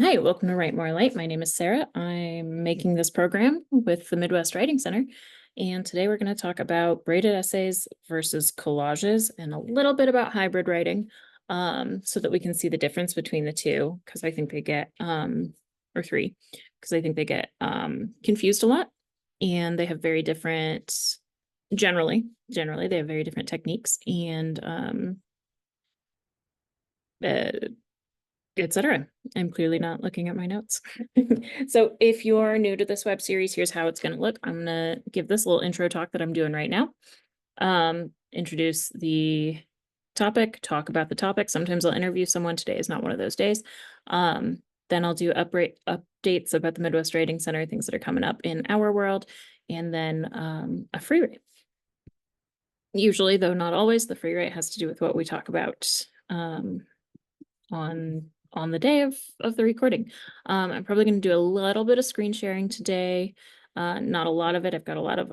Hi, welcome to Write More Light. My name is Sarah. I'm making this program with the Midwest Writing Center. And today we're going to talk about braided essays versus collages and a little bit about hybrid writing, so that we can see the difference between the two, because I think they get, or three, because I think they get confused a lot. And they have very different, generally, they have very different techniques and uh, etc. I'm clearly not looking at my notes. So if you're new to this web series, here's how it's going to look. I'm going to give this little intro talk that I'm doing right now. Introduce the topic, talk about the topic. Sometimes I'll interview someone. Today is not one of those days. Then I'll do updates about the Midwest Writing Center, things that are coming up in our world, and then a free write. Usually, though not always, the free write has to do with what we talk about on the day of the recording. I'm probably going to do a little bit of screen sharing today. Not a lot of it. I've got a lot of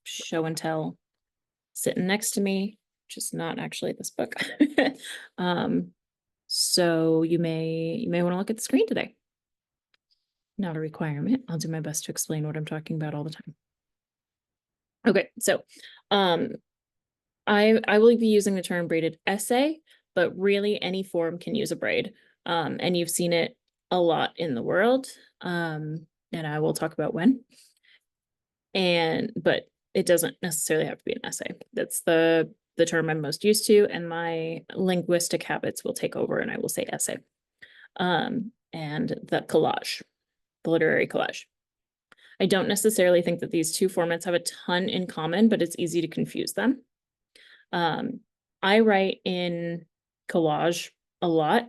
show and tell sitting next to me, which is not actually this book. So you may want to look at the screen today. Not a requirement. I'll do my best to explain what I'm talking about all the time. Okay, so I will be using the term braided essay, but really any form can use a braid. And you've seen it a lot in the world. And I will talk about when. But it doesn't necessarily have to be an essay. That's the term I'm most used to, and my linguistic habits will take over and I will say essay. And the collage, the literary collage. I don't necessarily think that these two formats have a ton in common, but it's easy to confuse them. I write in collage a lot,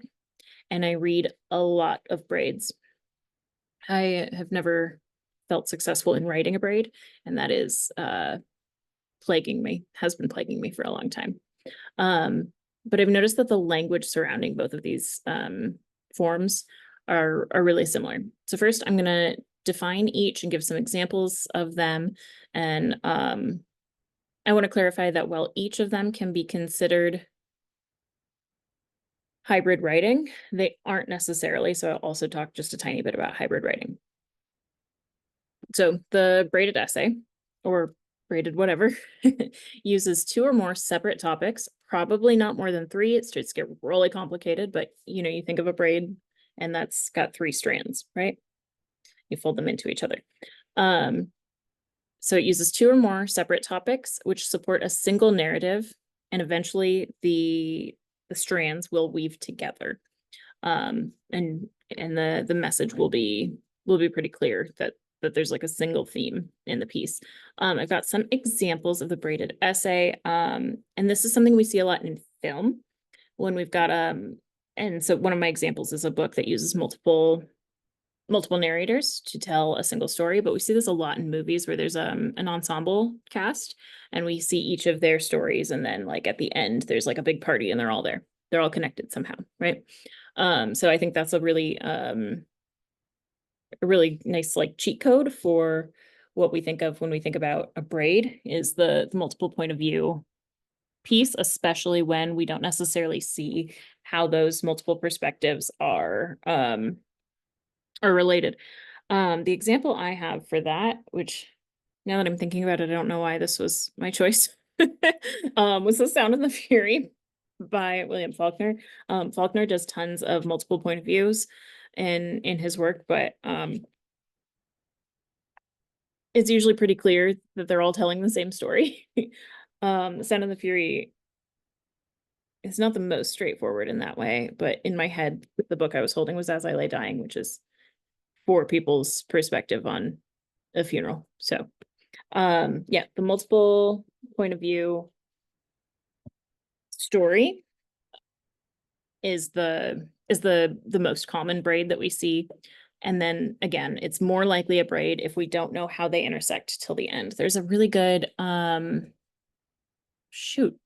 and I read a lot of braids. I have never felt successful in writing a braid, and that is plaguing me, has been plaguing me for a long time. But I've noticed that the language surrounding both of these forms are really similar. So first, I'm going to define each and give some examples of them. And I want to clarify that while each of them can be considered hybrid writing, they aren't necessarily. So I'll also talk just a tiny bit about hybrid writing. So the braided essay, or braided whatever, uses two or more separate topics, probably not more than three. It starts to get really complicated, but you think of a braid and that's got three strands, right? You fold them into each other. So it uses two or more separate topics which support a single narrative, and eventually the strands will weave together. And the message will be pretty clear that there's like a single theme in the piece. I've got some examples of the braided essay. And this is something we see a lot in film when we've got and so one of my examples is a book that uses multiple narrators to tell a single story, but we see this a lot in movies where there's an ensemble cast and we see each of their stories, and then like at the end there's like a big party and they're all there. They're all connected somehow, right? So I think that's a really nice like cheat code for what we think of when we think about a braid is the multiple point of view piece, especially when we don't necessarily see how those multiple perspectives are related. The example I have for that, which now that I'm thinking about it, I don't know why this was my choice, was The Sound and the Fury by William Faulkner. Faulkner does tons of multiple point of views in his work, but it's usually pretty clear that they're all telling the same story. The Sound and the Fury is not the most straightforward in that way, but in my head, the book I was holding was As I Lay Dying, which is four people's perspective on a funeral. So yeah, the multiple point of view story is the most common braid that we see. And then again, it's more likely a braid if we don't know how they intersect till the end. There's a really good shoot.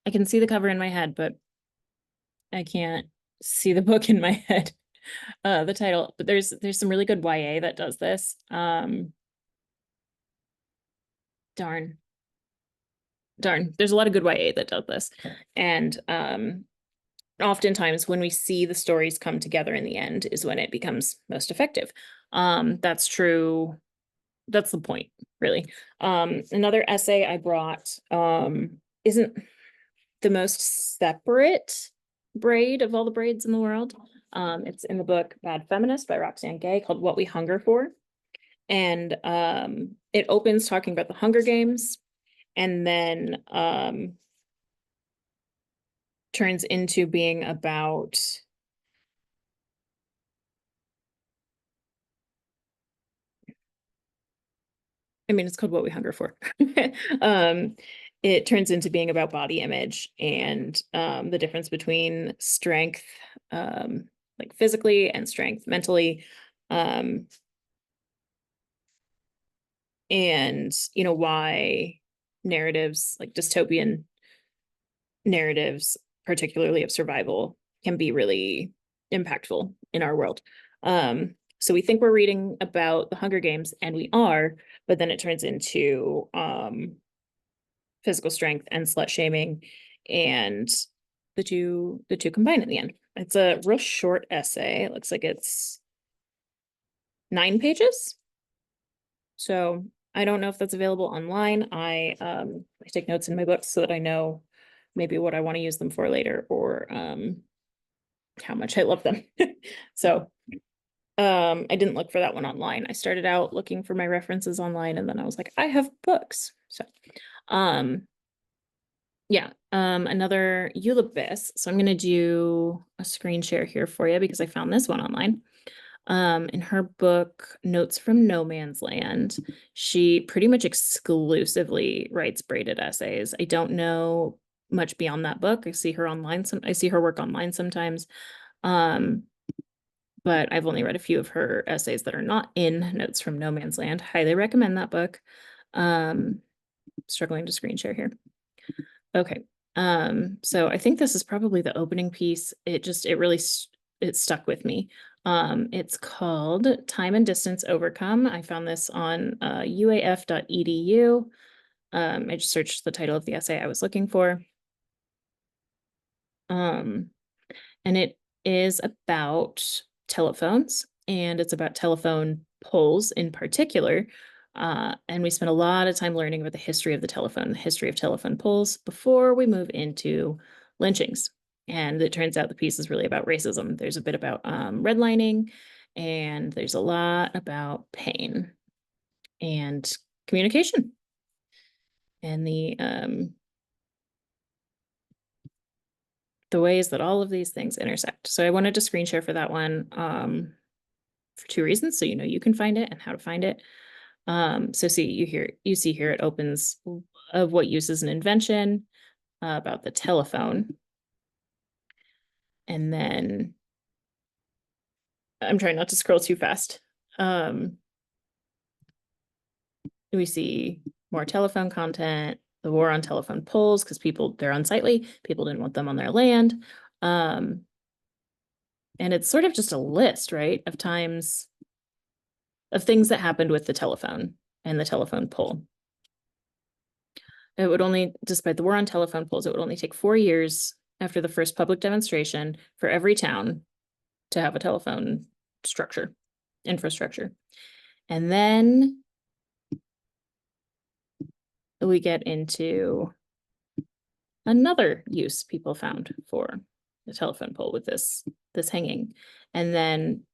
I can see the cover in my head, but I can't see the book in my head. The title, but there's some really good YA that does this. Darn. There's a lot of good YA that does this. And oftentimes when we see the stories come together in the end is when it becomes most effective. That's true. That's the point, really. Another essay I brought isn't the most separate braid of all the braids in the world. It's in the book Bad Feminist by Roxane Gay, called What We Hunger For. And it opens talking about the Hunger Games, and then turns into being about it's called What We Hunger For. It turns into being about body image and the difference between strength, like physically, and strength mentally. And why narratives, like dystopian narratives, particularly of survival, can be really impactful in our world. So we think we're reading about the Hunger Games, and we are, but then it turns into physical strength and slut shaming, and the two combine in the end. It's a real short essay. It looks like it's 9 pages. So I don't know if that's available online. I take notes in my books so that I know maybe what I want to use them for later, or how much I love them. So I didn't look for that one online. I started out looking for my references online, and then I was like, I have books. So yeah, another Eulabis. So I'm gonna do a screen share here for you because I found this one online. In her book, Notes from No Man's Land, she pretty much exclusively writes braided essays. I don't know much beyond that book. I see her online. I see her work online sometimes. But I've only read a few of her essays that are not in Notes from No Man's Land. Highly recommend that book. Struggling to screen share here. Okay. So I think this is probably the opening piece. It really it stuck with me. It's called Time and Distance Overcome. I found this on uaf.edu. I just searched the title of the essay I was looking for. And it is about telephones, and it's about telephone poles in particular. And we spent a lot of time learning about the history of the telephone, the history of telephone poles, before we move into lynchings. And it turns out the piece is really about racism. There's a bit about redlining, and there's a lot about pain and communication, and the ways that all of these things intersect. So I wanted to screen share for that one for 2 reasons. So you can find it and how to find it. So you see here it opens of what use is an invention, about the telephone. And then I'm trying not to scroll too fast. We see more telephone content, the war on telephone poles, because they're unsightly. People didn't want them on their land. And it's sort of just a list, right, of times of things that happened with the telephone and the telephone pole. It would only, despite the war on telephone poles, it would only take 4 years after the first public demonstration for every town to have a telephone infrastructure. And then we get into another use people found for the telephone pole with this hanging. And then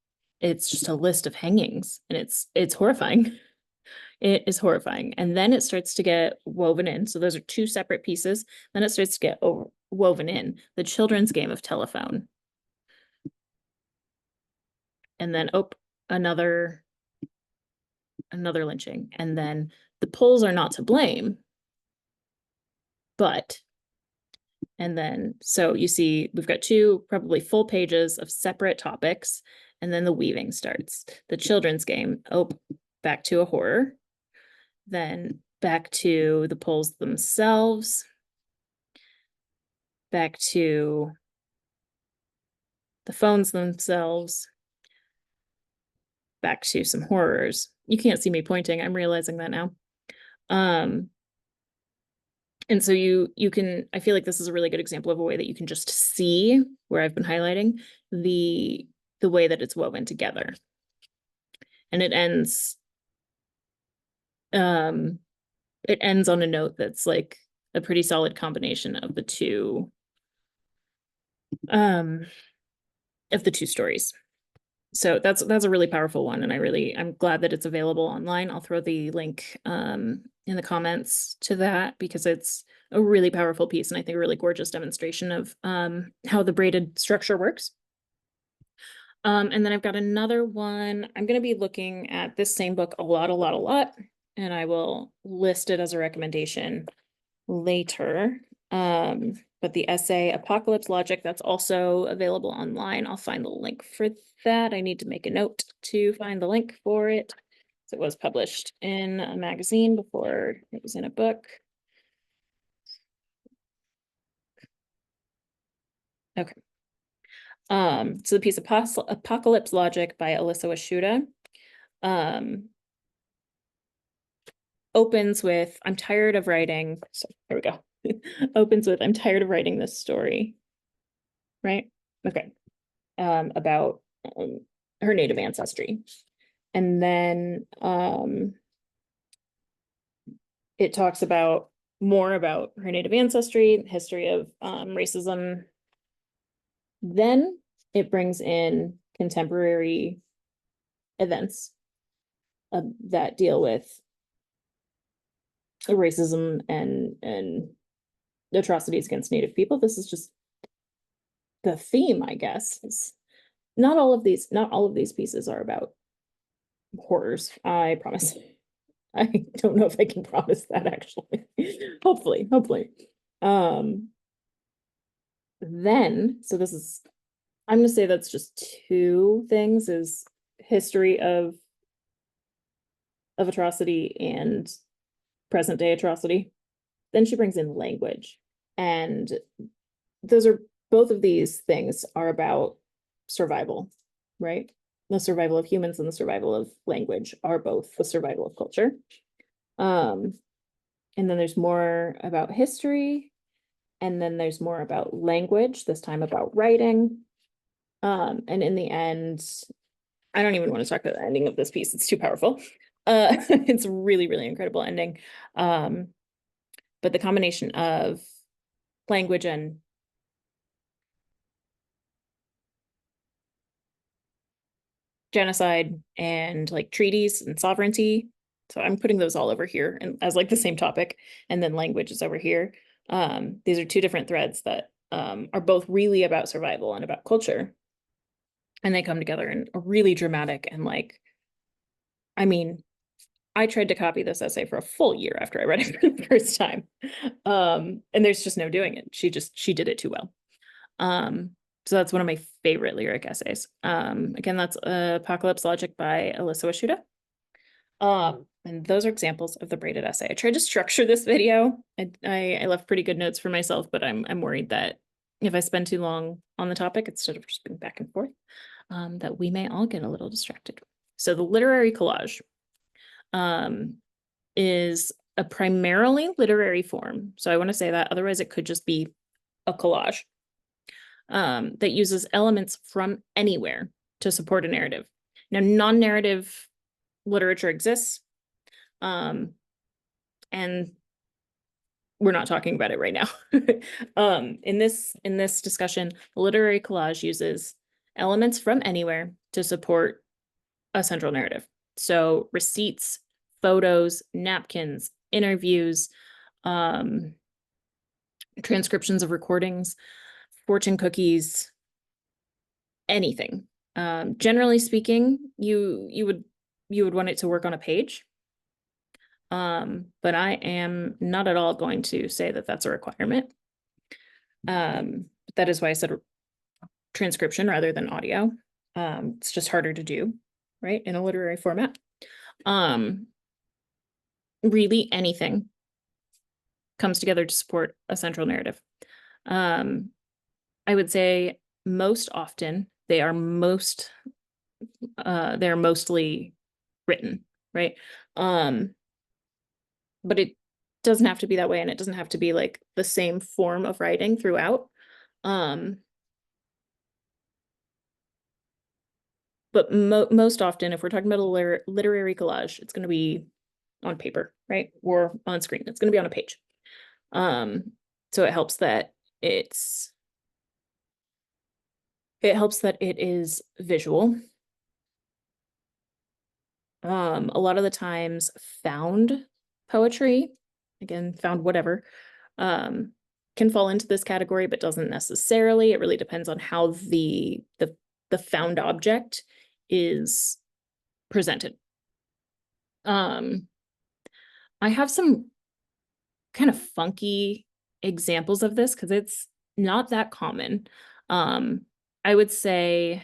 it's just a list of hangings, and it's horrifying. It is horrifying. And then it starts to get woven in. So those are 2 separate pieces. Then it starts to get woven in the children's game of telephone. And then, another lynching. And then the poles are not to blame, but, and then, so you see, we've got 2 probably full pages of separate topics. And then the weaving starts. The children's game, back to a horror. Then back to the poles themselves. Back to the phones themselves. Back to some horrors. You can't see me pointing. I'm realizing that now. And so you can, I feel like this is a really good example of a way that you can just see where I've been highlighting the way that it's woven together. And it ends on a note that's like a pretty solid combination of the two stories. So that's a really powerful one, and I'm glad that it's available online. I'll throw the link in the comments to that, because it's a really powerful piece, and I think a really gorgeous demonstration of how the braided structure works. And then I've got another one. I'm going to be looking at this same book a lot, and I will list it as a recommendation later. But the essay Apocalypse Logic, that's also available online. I'll find the link for that. I need to make a note to find the link for it. So it was published in a magazine before it was in a book. Okay. So the piece Apocalypse Logic by Alyssa Washuta opens with, I'm tired of writing. So here we go. Opens with, I'm tired of writing this story. Right? Okay. About her native ancestry. And then it talks about more about her native ancestry, history of racism. Then it brings in contemporary events that deal with racism and atrocities against Native people. This is just the theme, I guess. Not all of these pieces are about horrors, I promise. I don't know if I can promise that, actually. Hopefully. Then, so this is, I'm gonna say that's just two things, is history of atrocity and present day atrocity. Then she brings in language. And both of these things are about survival, right? The survival of humans and the survival of language are both the survival of culture. And then there's more about history, and then there's more about language, this time about writing. And in the end, I don't even want to talk about the ending of this piece. It's too powerful. It's really, really incredible ending. But the combination of language and genocide and like treaties and sovereignty. So I'm putting those all over here and as like the same topic, and then language is over here. These are two different threads that are both really about survival and about culture. And they come together in a really dramatic and like, I mean, I tried to copy this essay for a full year after I read it for the first time. And there's just no doing it. She did it too well. So that's one of my favorite lyric essays. Again, that's Apocalypse Logic by Alyssa Washuta. And those are examples of the braided essay. I tried to structure this video. I left pretty good notes for myself, but I'm worried that if I spend too long on the topic, instead of just being back and forth, that we may all get a little distracted. So the literary collage is a primarily literary form. So I want to say that, otherwise it could just be a collage that uses elements from anywhere to support a narrative. Now, non-narrative literature exists, and we're not talking about it right now. In this discussion, literary collage uses elements from anywhere to support a central narrative. So receipts, photos, napkins, interviews, transcriptions of recordings, fortune cookies, anything. Generally speaking, you would want it to work on a page. But I am not at all going to say that that's a requirement. That is why I said transcription rather than audio. It's just harder to do, right, in a literary format. Really anything comes together to support a central narrative. I would say most often they are mostly written, right? But it doesn't have to be that way, and it doesn't have to be like the same form of writing throughout. But most often, if we're talking about a literary collage, it's going to be on paper, right? Or on screen. It's going to be on a page. So it helps that it is visual. A lot of the times found poetry, again, found whatever, can fall into this category, but doesn't necessarily. It really depends on how the found object is presented. I have some kind of funky examples of this because it's not that common. I would say,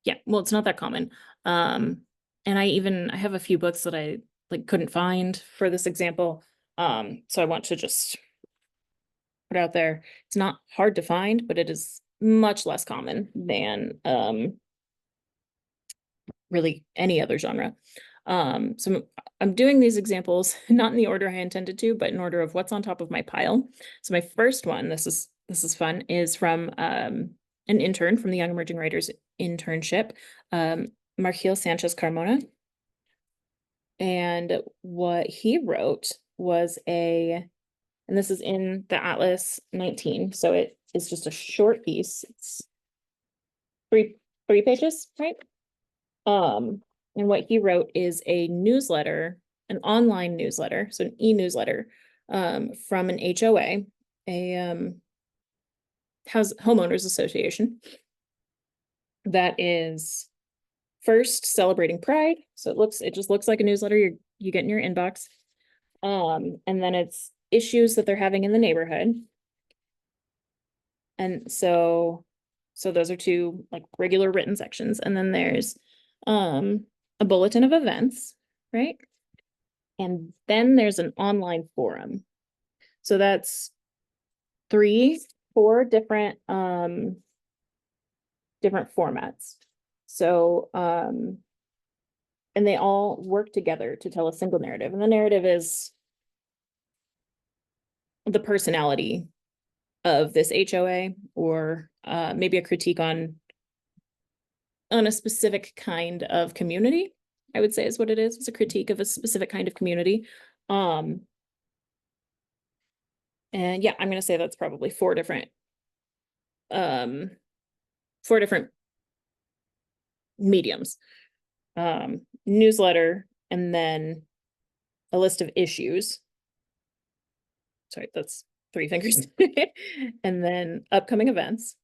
yeah, well, it's not that common. And I have a few books that I like couldn't find for this example. So I want to just put out there. It's not hard to find, but it is much less common than really any other genre. So I'm doing these examples not in the order I intended to, but in order of what's on top of my pile. So my first one, this is fun, is from an intern from the Young Emerging Writers internship, Marquil Sanchez Carmona. And what he wrote was and this is in the Atlas 19, so it is just a short piece. It's three pages, right? And what he wrote is a newsletter, an online newsletter, so an e-newsletter, from an HOA, a homeowners association, that is first celebrating Pride. So it just looks like a newsletter you get in your inbox. And then it's issues that they're having in the neighborhood. And so those are two like regular written sections. And then there's a bulletin of events, right? And then there's an online forum. So that's 4 different formats. So and they all work together to tell a single narrative. And the narrative is the personality of this HOA, or maybe a critique on a specific kind of community, I would say is what it is. It's a critique of a specific kind of community. And yeah, I'm going to say that's probably 4 different mediums. Newsletter, and then a list of issues. Sorry, that's 3 fingers. And then upcoming events,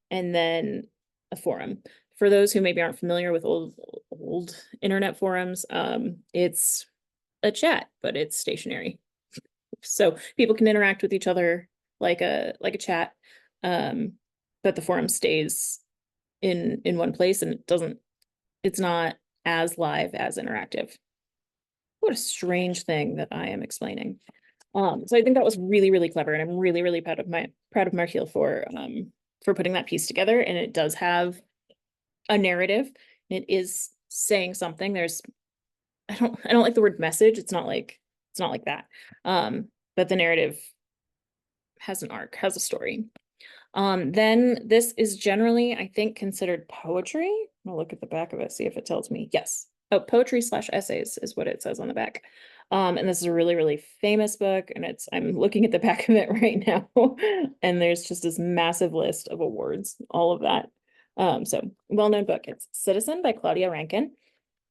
and then a forum. For those who maybe aren't familiar with old internet forums, it's a chat, but it's stationary. So people can interact with each other like a chat, but the forum stays in one place, and it's not as live as interactive. What a strange thing that I am explaining. So I think that was really, really clever, and I'm really, really proud of Marquil for putting that piece together. And it does have a narrative. It is saying something. I don't like the word message. It's not like that. But the narrative has an arc, has a story. Then this is generally, I think, considered poetry. I'll look at the back of it, see if it tells me. Yes. Oh, poetry / essays is what it says on the back. And this is a really, really famous book, and I'm looking at the back of it right now, and there's just this massive list of awards, all of that. So well-known book. It's Citizen by Claudia Rankine.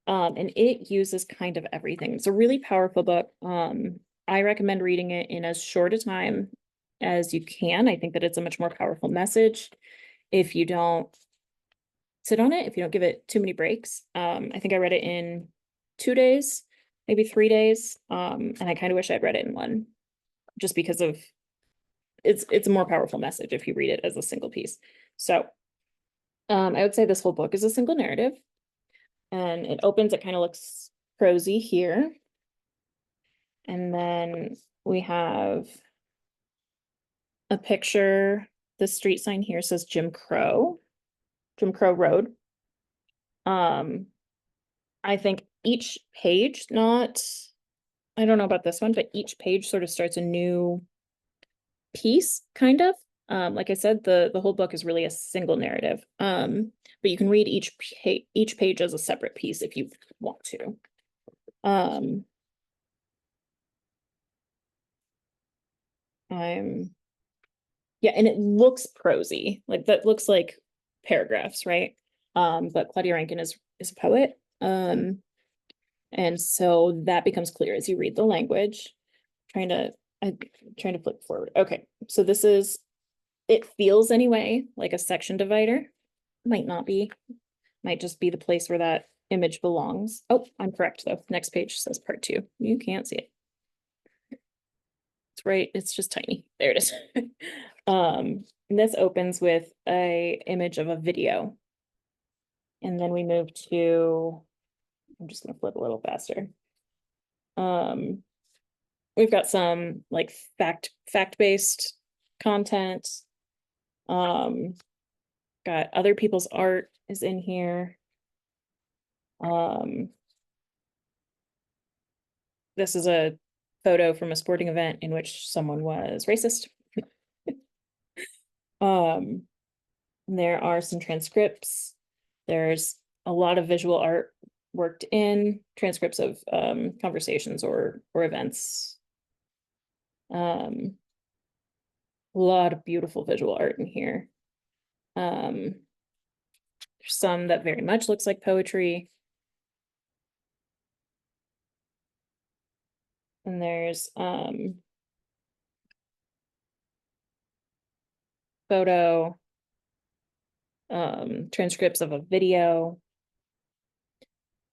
And it uses kind of everything. It's a really powerful book. I recommend reading it in as short a time as you can. I think that it's a much more powerful message if you don't sit on it, if you don't give it too many breaks. I think I read it in 2 days, maybe 3 days. And I kind of wish I'd read it in 1, just because of it's a more powerful message if you read it as a single piece. So I would say this whole book is a single narrative, and it opens, it kind of looks prosy here. And then we have a picture. The street sign here says Jim Crow Road. I think each page, not I don't know about this one, but each page sort of starts a new piece, kind of. Like I said, the whole book is really a single narrative. But you can read each page as a separate piece if you want to. Yeah, and it looks prosy, like that looks like paragraphs, right? But Claudia Rankine is a poet. And so that becomes clear as you read the language. I'm trying to flip forward. Okay, so this is, it feels anyway like a section divider. Might not be, might just be the place where that image belongs. Oh, I'm correct though. Next page says part 2. You can't see it. It's right, it's just tiny. There it is. And this opens with a image of a video. And then we move to, I'm just gonna flip a little faster. We've got some like fact-based content. Got other people's art is in here. This is a photo from a sporting event in which someone was racist. There are some transcripts. There's a lot of visual art worked in, transcripts of conversations or events. A lot of beautiful visual art in here. There's some that very much looks like poetry. And there's photo, transcripts of a video,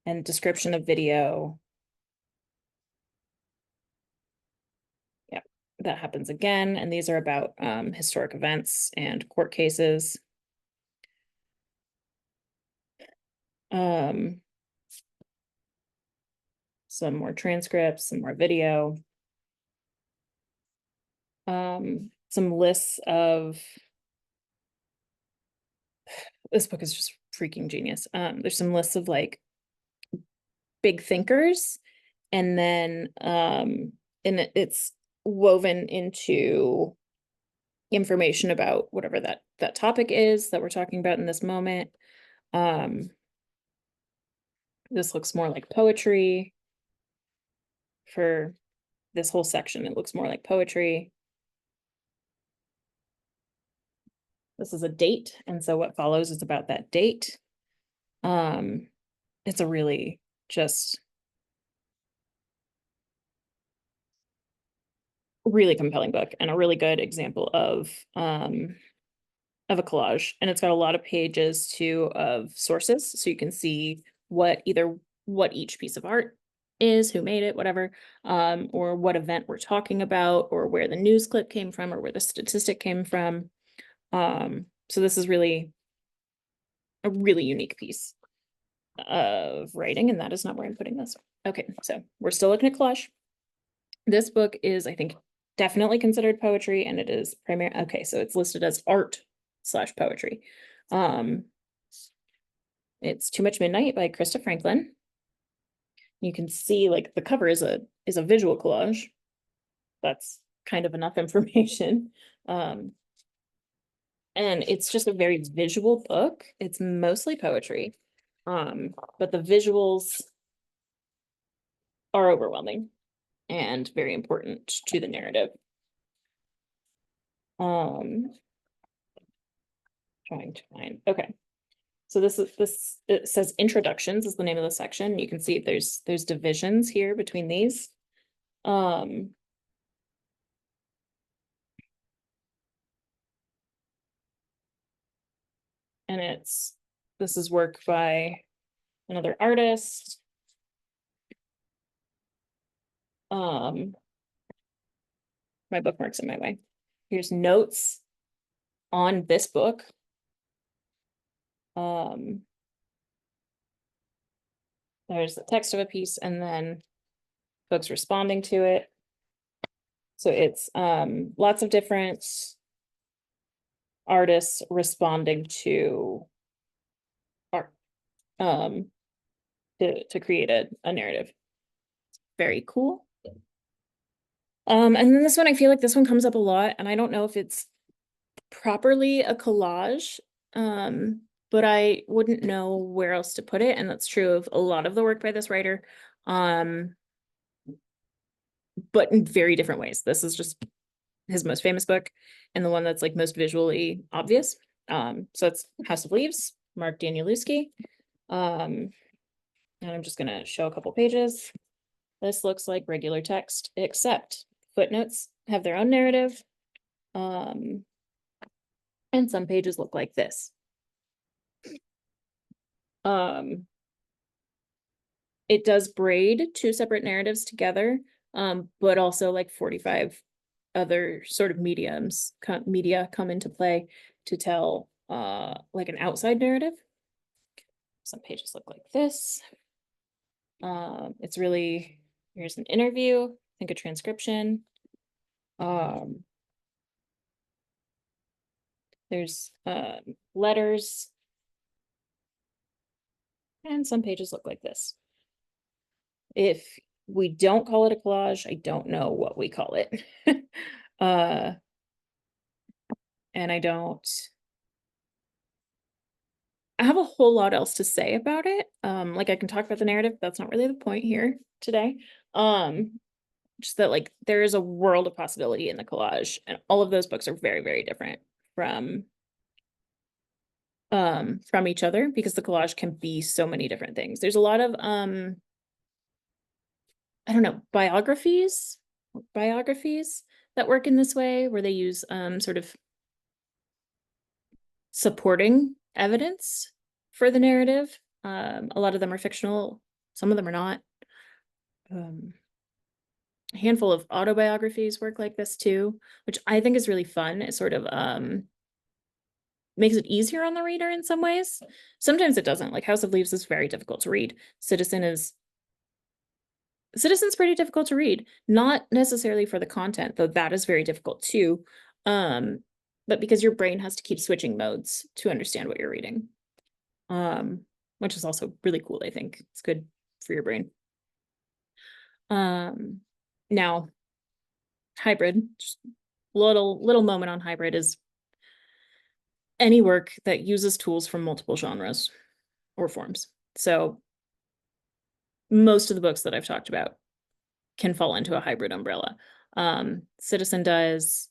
and description of video. Yeah, that happens again. And these are about historic events and court cases. Some more transcripts, some more video. Some lists of, this book is just freaking genius. There's some lists of like big thinkers, and then it's woven into information about whatever that topic is that we're talking about in this moment. This looks more like poetry. For this whole section, it looks more like poetry. This is a date, and so what follows is about that date. It's a really just really compelling book and a really good example of a collage. And it's got a lot of pages too of sources, so you can see what each piece of art is, who made it, whatever, or what event we're talking about, or where the news clip came from, or where the statistic came from. So this is really a really unique piece of writing, and that is not where I'm putting this. Okay, so we're still looking at collage. This book is, I think, definitely considered poetry, and it is okay, so it's listed as art/poetry. It's Too Much Midnight by Krista Franklin. You can see like the cover is a visual collage. That's kind of enough information. And it's just a very visual book. It's mostly poetry. But the visuals are overwhelming and very important to the narrative. Trying to find, okay. So it says introductions is the name of the section. You can see there's divisions here between these. And this is work by another artist. My bookmark's in my way. Here's notes on this book. There's the text of a piece and then folks responding to it. So it's lots of different artists responding to art to create a narrative. Very cool. And then this one, I feel like this one comes up a lot, and I don't know if it's properly a collage. But I wouldn't know where else to put it, and that's true of a lot of the work by this writer. But in very different ways. This is just his most famous book and the one that's like most visually obvious. So it's House of Leaves, Mark Danielewski. And I'm just gonna show a couple pages. This looks like regular text, except footnotes have their own narrative. And some pages look like this. It does braid two separate narratives together, but also like 45 other sort of media come into play to tell like an outside narrative. Some pages look like this. It's really, here's an interview, I think a transcription. There's letters. And some pages look like this. If we don't call it a collage, I don't know what we call it. And I have a whole lot else to say about it. Like I can talk about the narrative, that's not really the point here today. Just that like there is a world of possibility in the collage, and all of those books are very, very different from each other, because the collage can be so many different things. There's a lot of I don't know, biographies that work in this way, where they use sort of supporting evidence for the narrative. A lot of them are fictional, some of them are not. A handful of autobiographies work like this too, which I think is really fun. It sort of makes it easier on the reader in some ways. Sometimes it doesn't. Like House of Leaves is very difficult to read. Citizen's pretty difficult to read, not necessarily for the content, though that is very difficult too. But because your brain has to keep switching modes to understand what you're reading. Which is also really cool, I think. It's good for your brain. Now, hybrid, just little moment on hybrid, is any work that uses tools from multiple genres or forms. So most of the books that I've talked about can fall into a hybrid umbrella. Citizen does.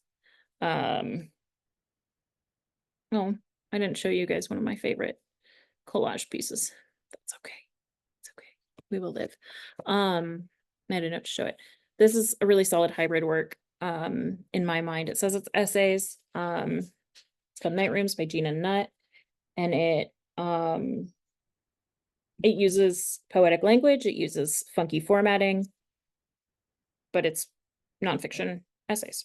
Oh, I didn't show you guys one of my favorite collage pieces. That's okay. It's okay. We will live. I didn't have to show it. This is a really solid hybrid work. In my mind, it says it's essays. It's called Night Rooms by Gina Nutt, and it uses poetic language, it uses funky formatting, but it's nonfiction essays.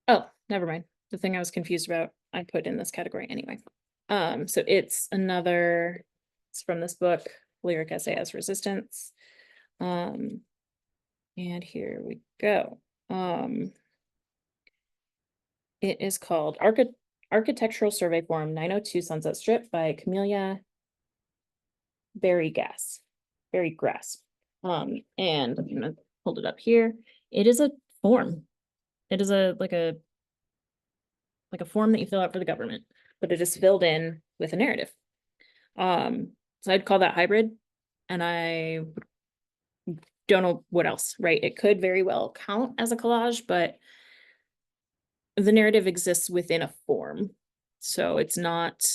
Oh, never mind. The thing I was confused about, I put in this category anyway. So it's from this book, Lyric Essay as Resistance. And here we go. It is called Architectural Survey Form 902 Sunset Strip by Camellia Berry Grass. And I'm gonna hold it up here. It is a form. It is like a form that you fill out for the government, but it is filled in with a narrative. So I'd call that hybrid, and I don't know what else, right? It could very well count as a collage, but the narrative exists within a form. So it's not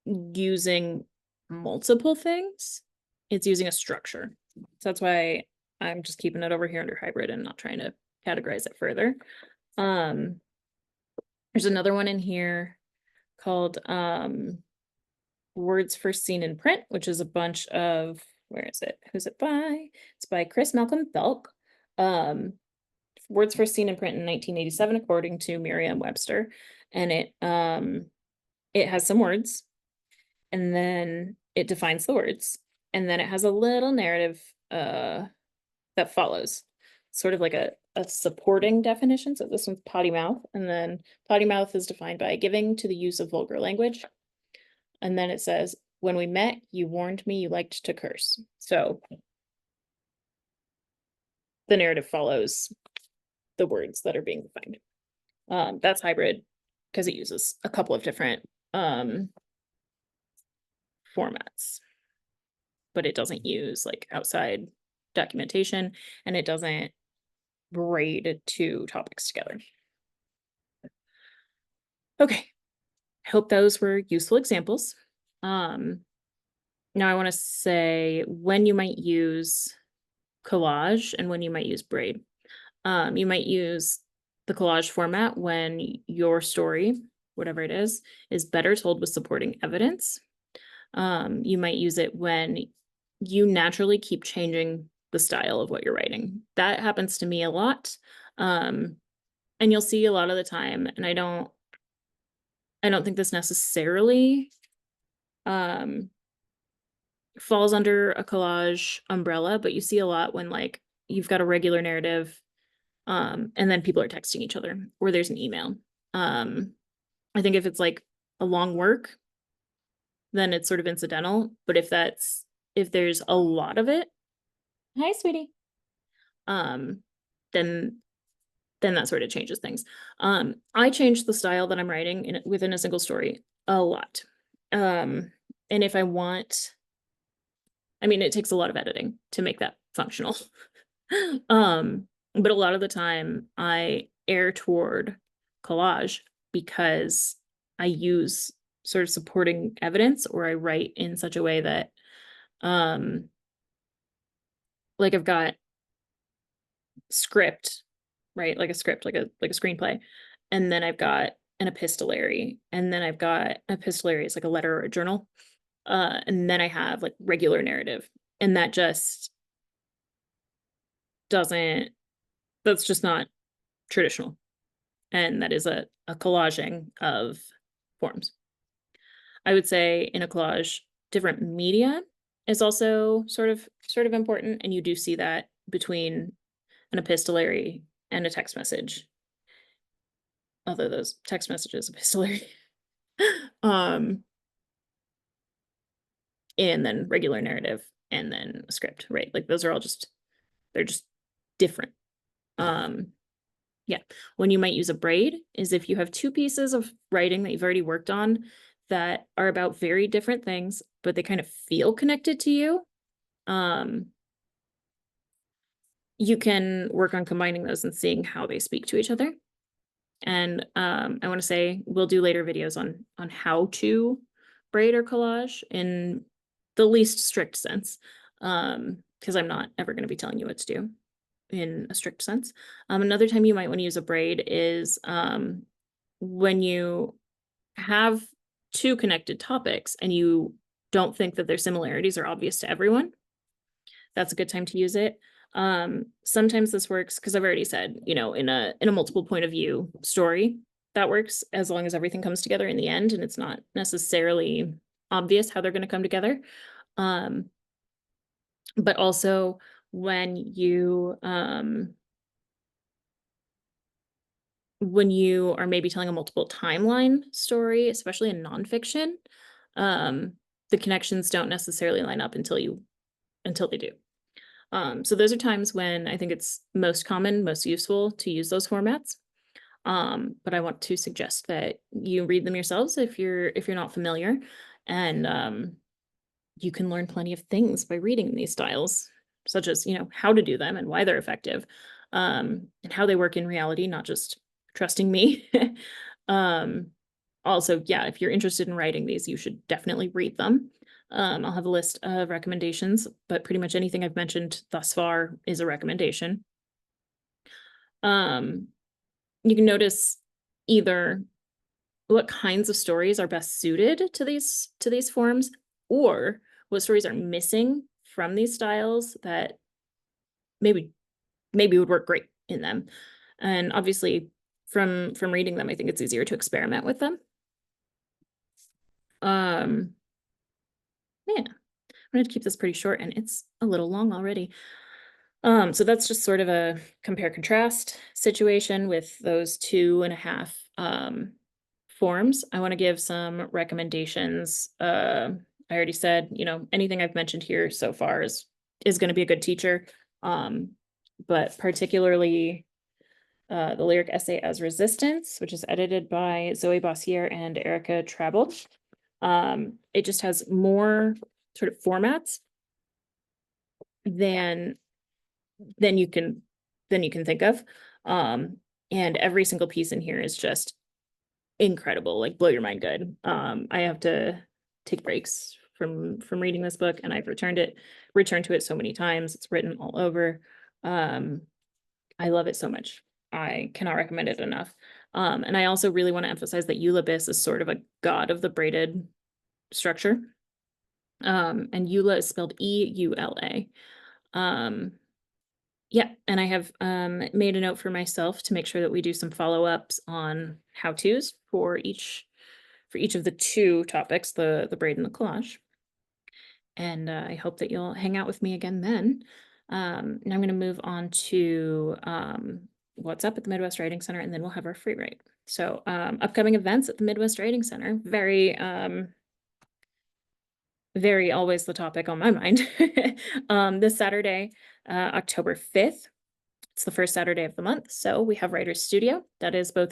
using multiple things, it's using a structure. So that's why I'm just keeping it over here under hybrid and not trying to categorize it further. There's another one in here called Words First Seen in Print, which is a bunch of, where is it? Who's it by? It's by Chris Malcolm Belk. Words First Seen in Print in 1987, according to Merriam-Webster. And it has some words, and then it defines the words, and then it has a little narrative that follows, sort of like a supporting definition. So this one's potty mouth, and then potty mouth is defined by giving to the use of vulgar language. And then it says, when we met, you warned me you liked to curse. So the narrative follows the words that are being defined. That's hybrid because it uses a couple of different formats, but it doesn't use like outside documentation, and it doesn't braid two topics together. Okay, I hope those were useful examples. Now I want to say when you might use collage and when you might use braid. You might use the collage format when your story, whatever it is better told with supporting evidence. You might use it when you naturally keep changing the style of what you're writing. That happens to me a lot. And you'll see a lot of the time, and I don't think this necessarily falls under a collage umbrella, but you see a lot when like you've got a regular narrative, and then people are texting each other or there's an email. I think if it's like a long work, then it's sort of incidental. But if there's a lot of it, hi sweetie, then that sort of changes things. I change the style that I'm writing within a single story a lot. And if I want, I mean, it takes a lot of editing to make that functional. But a lot of the time I err toward collage because I use sort of supporting evidence, or I write in such a way that, like I've got script, right? Like a script, like a screenplay. And then I've got an epistolary, and then I've got epistolary is like a letter or a journal. And then I have like regular narrative, and that just doesn't, that's just not traditional. And that is a collaging of forms. I would say in a collage, different media is also sort of important, and you do see that between an epistolary and a text message. Although those text messages epistolary. And then regular narrative, and then a script, right? Like those are all just, they're just different. Yeah, when you might use a braid is if you have two pieces of writing that you've already worked on that are about very different things, but they kind of feel connected to you. You can work on combining those and seeing how they speak to each other. And I want to say we'll do later videos on how to braid or collage in the least strict sense, because I'm not ever going to be telling you what to do in a strict sense. Another time you might want to use a braid is when you have two connected topics and you don't think that their similarities are obvious to everyone. That's a good time to use it. Sometimes this works because I've already said, in a multiple point of view story, that works as long as everything comes together in the end and it's not necessarily obvious how they're going to come together. But also when you are maybe telling a multiple timeline story, especially in nonfiction, the connections don't necessarily line up until they do. So those are times when I think it's most common, most useful to use those formats. But I want to suggest that you read them yourselves if you're not familiar, and you can learn plenty of things by reading these styles, such as, how to do them and why they're effective, and how they work in reality, not just trusting me. Also, yeah, if you're interested in writing these, you should definitely read them. I'll have a list of recommendations, but pretty much anything I've mentioned thus far is a recommendation. You can notice either what kinds of stories are best suited to these forms, or what stories are missing from these styles that maybe would work great in them. And obviously from reading them, I think it's easier to experiment with them. Yeah, I'm going to keep this pretty short, and it's a little long already. So that's just sort of a compare contrast situation with those 2.5 forms. I want to give some recommendations I already said, anything I've mentioned here so far is going to be a good teacher. But particularly the lyric essay as resistance, which is edited by Zoe Bossier and Erica Trabel. It just has more sort of formats than you can think of. And every single piece in here is just incredible, like blow your mind good. I have to take breaks from reading this book, and I've returned to it so many times. It's written all over. I love it so much. I cannot recommend it enough. And I also really want to emphasize that Eula Biss is sort of a god of the braided structure. And Eula is spelled E-U-L-A. Yeah, and I have made a note for myself to make sure that we do some follow-ups on how-tos for each of the two topics, the braid and the collage. And I hope that you'll hang out with me again then. Now I'm going to move on to what's up at the Midwest Writing Center, and then we'll have our free write. So upcoming events at the Midwest Writing Center, very always the topic on my mind. This Saturday, October 5th, it's the first Saturday of the month. So we have Writers Studio. That is both,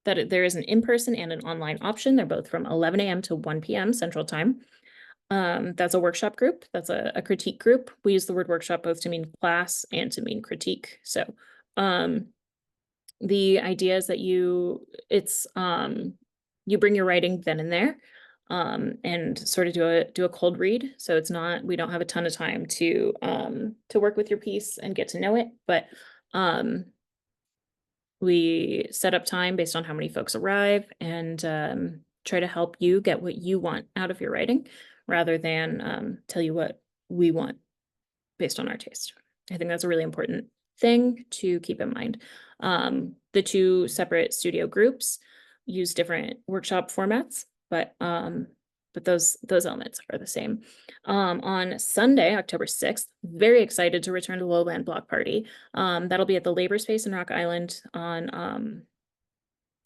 there is an in-person and an online option. They're both from 11 a.m. to 1 p.m. Central Time. That's a workshop group. That's a critique group. We use the word workshop both to mean class and to mean critique. So the idea is that you bring your writing then and there, and sort of do a cold read. So it's not, we don't have a ton of time to work with your piece and get to know it, but we set up time based on how many folks arrive, and try to help you get what you want out of your writing rather than tell you what we want based on our taste. I think that's a really important thing to keep in mind. The two separate studio groups use different workshop formats, but those elements are the same. On Sunday, October 6th, very excited to return to Lowland Block Party. That'll be at the Labor Space in Rock Island on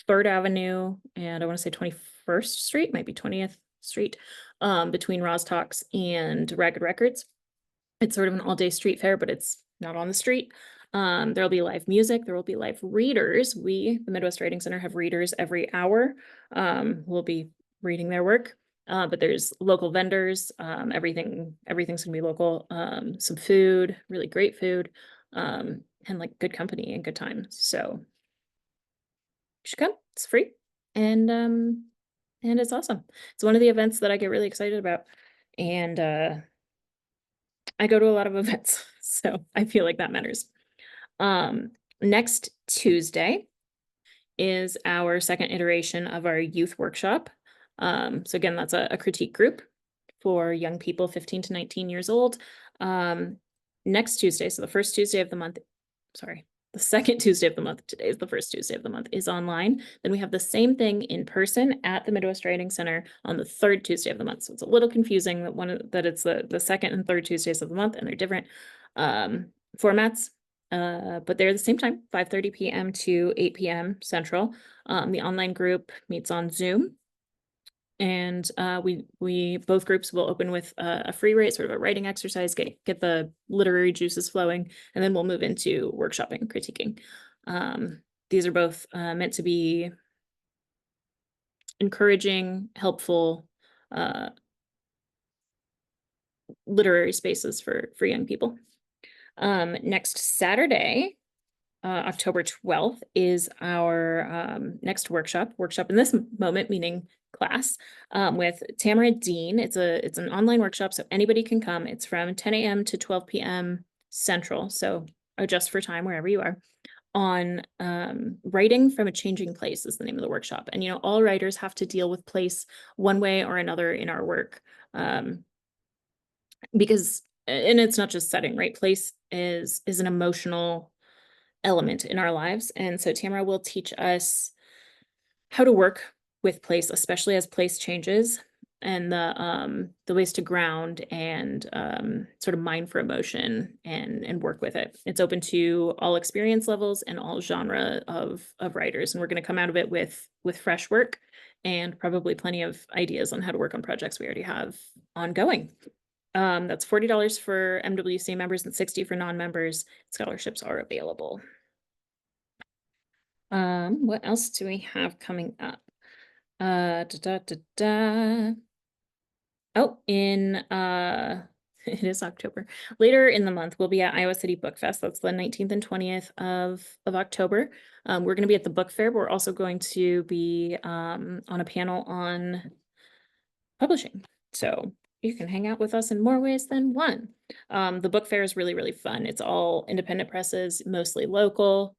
3rd Avenue, and I want to say 21st Street, might be 20th Street, between Roz Talks and Ragged Records. It's sort of an all-day street fair, but it's not on the street. There'll be live music. There will be live readers. We, the Midwest Writing Center, have readers every hour. We'll be reading their work. But there's local vendors. Everything's gonna be local. Some food, really great food, and like good company and good times. So you should come. It's free, and it's awesome. It's one of the events that I get really excited about, and I go to a lot of events, so I feel like that matters. Next Tuesday is our second iteration of our youth workshop. So again, that's a critique group for young people 15 to 19 years old. Next Tuesday, so the first Tuesday of the month, the second Tuesday of the month, today is the first Tuesday of the month, is online. Then we have the same thing in person at the Midwest Writing Center on the third Tuesday of the month. So it's a little confusing that it's the second and third Tuesdays of the month, and they're different formats. But they're the same time, 5:30 p.m. to 8 p.m. Central. The online group meets on Zoom. And we both groups will open with a free write, sort of a writing exercise, get the literary juices flowing, and then we'll move into workshopping, critiquing. These are both meant to be encouraging, helpful literary spaces for young people. Next Saturday, October 12th, is our next workshop in this moment, meaning class, with Tamara Dean. It's an online workshop, so anybody can come. It's from 10 a.m. to 12 p.m. Central, so adjust for time wherever you are. On writing from a changing place is the name of the workshop. And all writers have to deal with place one way or another in our work, because, and it's not just setting, right? Place is an emotional element in our lives. And so Tamara will teach us how to work with place, especially as place changes. and the ways to ground and sort of mine for emotion and work with it. It's open to all experience levels and all genre of writers, and we're going to come out of it with fresh work and probably plenty of ideas on how to work on projects we already have ongoing. That's $40 for MWC members and $60 for non-members. Scholarships are available. What else do we have coming up? Oh, it is October. Later in the month, we'll be at Iowa City Book Fest. That's the 19th and 20th of October. We're going to be at the book fair, but we're also going to be on a panel on publishing. So you can hang out with us in more ways than one. The book fair is really, really fun. It's all independent presses, mostly local.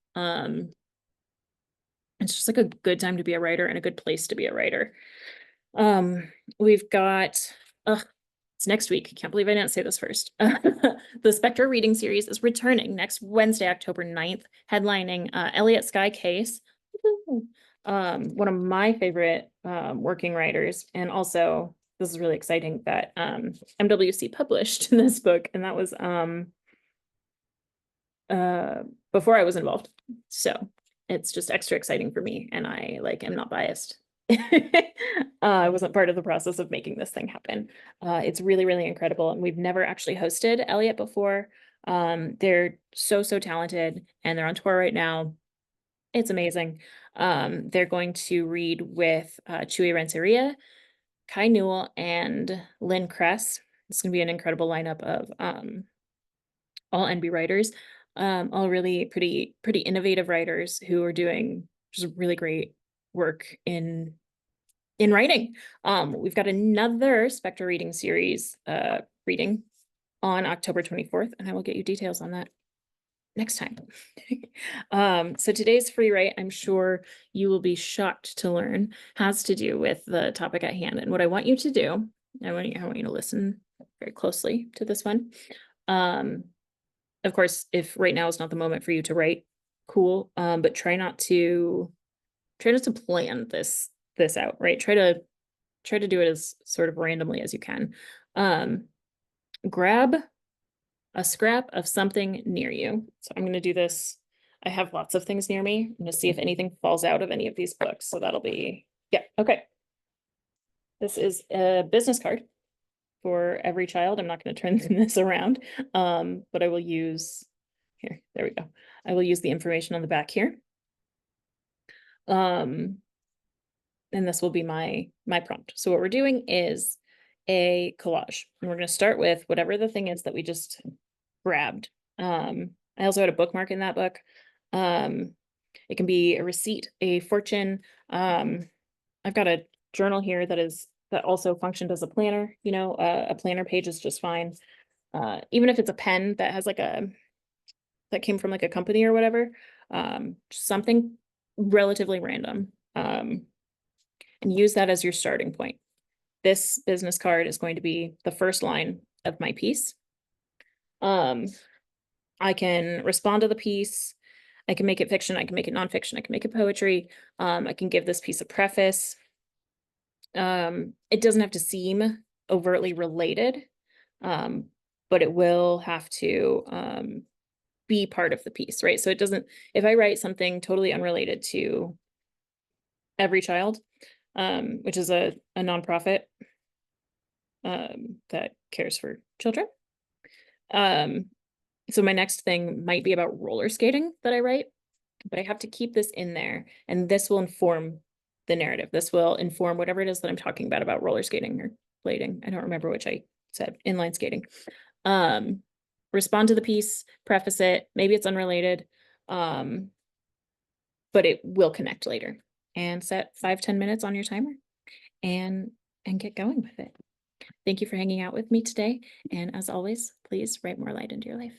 It's just like a good time to be a writer and a good place to be a writer. We've got, it's next week. Can't believe I didn't say this first. The Spectre reading series is returning next Wednesday, October 9th, headlining Elliot Sky Case. One of my favorite working writers. And also, this is really exciting that MWC published this book, and that was before I was involved. So it's just extra exciting for me, and I am not biased. I wasn't part of the process of making this thing happen. It's really, really incredible, and we've never actually hosted Elliot before. They're so talented, and they're on tour right now. It's amazing. They're going to read with Chewy Renteria, Kai Newell, and Lynn Kress. It's going to be an incredible lineup of all NB writers, all really pretty innovative writers who are doing just really great work in writing. We've got another Spectre reading series reading on October 24th, and I will get you details on that next time. So today's free write, I'm sure you will be shocked to learn, has to do with the topic at hand. And what I want you to do, I want you to listen very closely to this one. Of course, if right now is not the moment for you to write, cool. But try not to plan this out, right? Try to do it as sort of randomly as you can. Grab a scrap of something near you. So I'm going to do this. I have lots of things near me. I'm going to see if anything falls out of any of these books. So that'll be, yeah, okay. This is a business card for every child. I'm not going to turn this around, but I will use, here, there we go. I will use the information on the back here. And this will be my prompt. So what we're doing is a collage, and we're going to start with whatever the thing is that we just grabbed. I also had a bookmark in that book. It can be a receipt, a fortune. I've got a journal here that also functioned as a planner. You know, a planner page is just fine. Even if it's a pen that has that came from a company or whatever, something relatively random. And use that as your starting point. This business card is going to be the first line of my piece. I can respond to the piece. I can make it fiction. I can make it nonfiction. I can make it poetry. I can give this piece a preface. It doesn't have to seem overtly related, but it will have to be part of the piece, right? So it doesn't, if I write something totally unrelated to Every Child, which is a nonprofit that cares for children. So my next thing might be about roller skating that I write, but I have to keep this in there, and this will inform the narrative. This will inform whatever it is that I'm talking about roller skating or blading. I don't remember which I said, inline skating. Respond to the piece, preface it, maybe it's unrelated, but it will connect later. And set 5-10 minutes on your timer and get going with it. Thank you for hanging out with me today. And as always, please write more light into your life.